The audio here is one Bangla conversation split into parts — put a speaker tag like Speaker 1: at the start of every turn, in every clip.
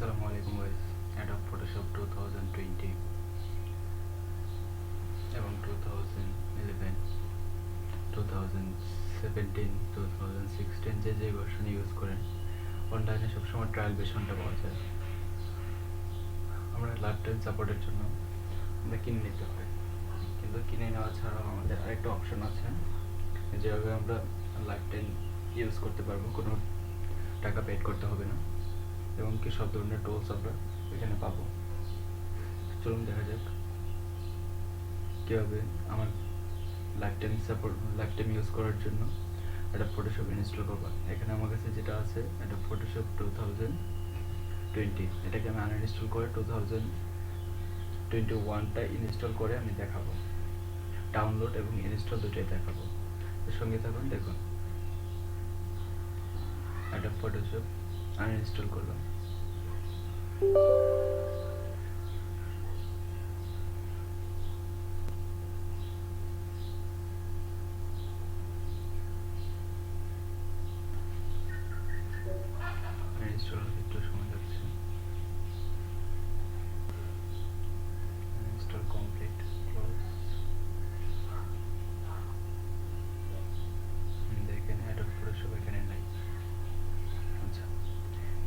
Speaker 1: Assalamualaikum guys. Adobe Photoshop 2020 এবং 2011, 2017, 2016 যে ভার্সন ইউজ করেন অনলাইনে সবসময় ট্রায়াল ভার্সনটা পাওয়া যায়। আমরা লাইফ টাইম সাপোর্টের জন্য আমরা কিনে নিতে হয়, কিন্তু কিনে নেওয়া ছাড়াও আমাদের আরেকটা অপশন আছে যেভাবে আমরা লাইফ টাইম ইউজ করতে পারবো, কোনো টাকা পেড করতে হবে না এবং কি সব ধরনের টুলস আমরা এখানে পাবো। চলুন দেখা যাক কীভাবে আমার লাইফ টাইম ইউজ করার জন্য Adobe Photoshop ইনস্টল করবো। এখানে আমার কাছে যেটা আছে Adobe Photoshop 2020, এটাকে আমি আনইনস্টল করে 2021টা ইনস্টল করে আমি দেখাবো। ডাউনলোড এবং ইনস্টল দুটোই দেখাবো, এর সঙ্গে থাকুন। দেখুন Adobe Photoshop আনইনস্টল করলাম। ইনস্টল হতে একটু সময় লাগছে। Install complete, close. দেখেন Adobe Photoshop এখানে নাই। আচ্ছা,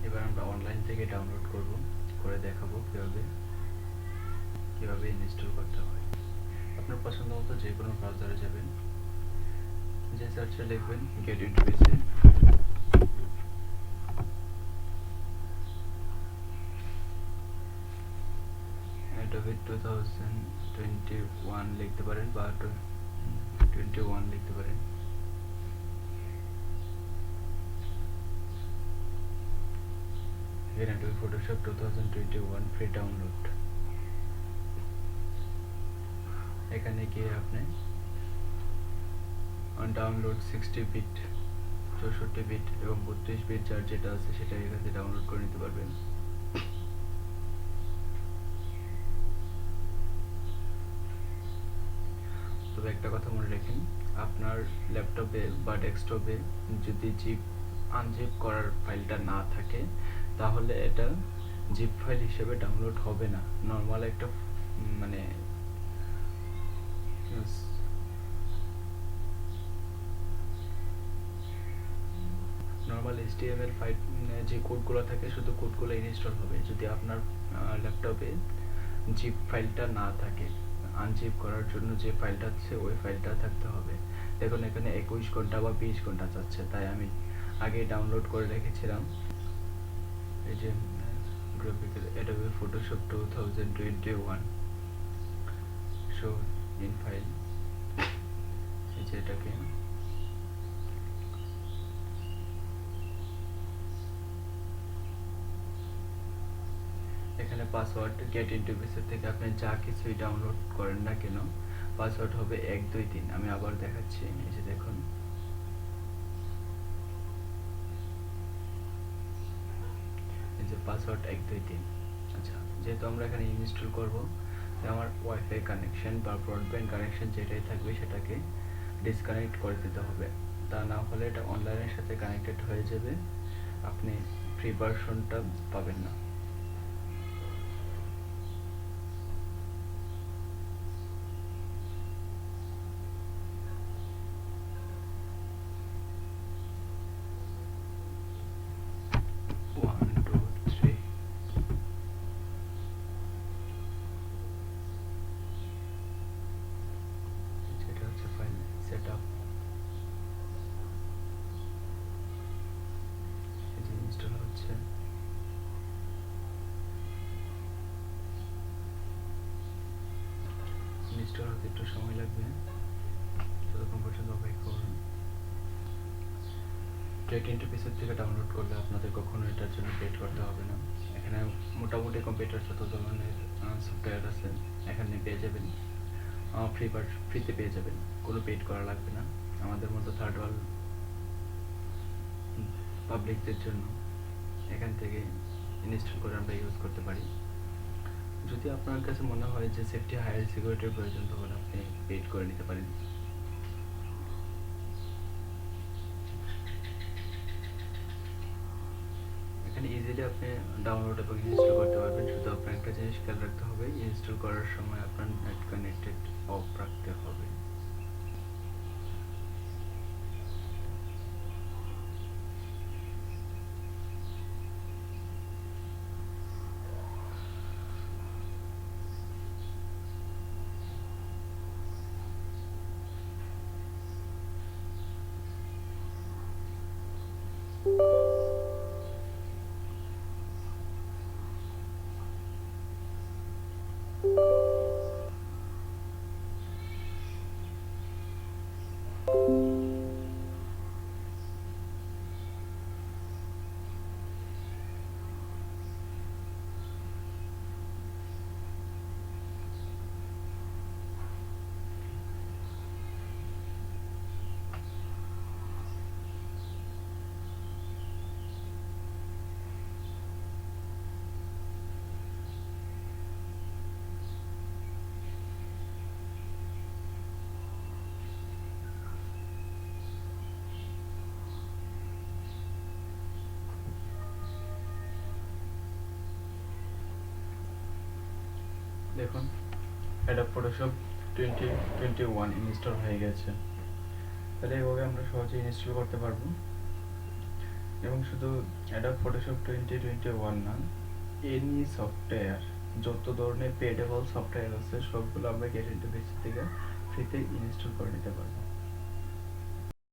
Speaker 1: এবার আমরা অনলাইন থেকে ডাউনলোড করে দেখাবো কিভাবে ইনস্টল করতে হয়। আপনার পছন্দ মতো যে কোনো ব্রাউজারে যাবেন, যে সার্চে লিখবেন গেট ইনটু পিসি, Adobe 2021 লিখতে পারেন বা 21 লিখতে পারেন। এখানে Adobe Photoshop 2021 ফ্রি ডাউনলোড। এখানে গিয়ে আপনি ডাউনলোড 60 বিট, 64 বিট এবং 32 বিট যার যেটা আছে সেটা এখানে ডাউনলোড করে নিতে পারবেন। তবে একটা কথা মনে রাখেন, আপনার ল্যাপটপে বা ডেস্কটপে যদি আনজিপ করার ফাইলটা না থাকে তাহলে এটা জিপ ফাইল হিসেবে ডাউনলোড হবে না। নর্মাল একটা মানে নর্মাল HTML ফাইল যে কোডগুলো থাকে শুধু কোডগুলো ইনস্টল হবে। যদি আপনার ল্যাপটপে জিপ ফাইলটা না থাকে, আনজিপ করার জন্য যে ফাইলটা আছে ওই ফাইলটা থাকতে হবে। দেখুন এখানে 21 ঘন্টা বা 20 ঘন্টা চাচ্ছে, তাই আমি আগে ডাউনলোড করে রেখেছিলাম। এই যে graphical Adobe Photoshop 2021 show in file, এই যে এটাকে এখানে পাসওয়ার্ড গেট ইনটু পিসি থেকে আপনি যা কিছুই ডাউনলোড করেন না কেন পাসওয়ার্ড হবে 1 2 3। আমি আবার দেখাচ্ছি, এই যে দেখুন এই যে পাসওয়ার্ড 1 2 3। আচ্ছা, যেহেতু আমরা এখানে ইনস্টল করব তাই আমার ওয়াইফাই কানেকশন বা ব্রডব্যান্ড কানেকশন যেটাই থাকবে সেটাকে ডিসকানেক্ট করে দিতে হবে, তা না হলে এটা অনলাইনের সাথে কানেক্টেড হয়ে যাবে, আপনি ফ্রি ভার্সনটা পাবেন না। ইনস্টল হচ্ছে, ইনস্টল হতে একটু সময় লাগবে, ততক্ষণ পর্যন্ত অপেক্ষা করুন। গেট ইনটু পিসি থেকে ডাউনলোড করলে আপনাদের কখনো এটার জন্য পেড করতে হবে না। এখানে মোটামুটি কম্পিউটার যত ধরনের সফটওয়্যার আছে এখানে পেয়ে যাবেন, ফ্রিতে পেয়ে যাবেন, কোনো পেড করা লাগবে না। আমাদের মতো থার্ড ওয়ার্ল্ড পাবলিকদের জন্য এখান থেকে ইনস্টল করে আমরা ইউজ করতে পারি। যদি আপনার কাছে মনে হয় যে সেফটি হায়ার সিকিউরিটির প্রয়োজন তাহলে আপনি পেড করে নিতে পারেন। এখানে ইজি ইজিলি আপনি ডাউনলোড এবং ইনস্টল করতে পারবেন। শুধু আপনার একটা জিনিস খেয়াল রাখতে হবে, ইনস্টল করার সময় আপনার নেট কানেক্টেড অফ রাখতে হবে। দেখুন Adobe Photoshop 2021 ইনস্টল হয়ে গেছে। তাহলে এভাবে আমরা সহজে ইনস্টল করতে পারবো। এবং শুধু Adobe Photoshop 2021 না, এনি সফটওয়্যার, যত ধরনের পেডেবল সফটওয়্যার আছে সবগুলো আমরা গেট ইন্টারফেস থেকে ফ্রিতে ইনস্টল করে নিতে পারবো।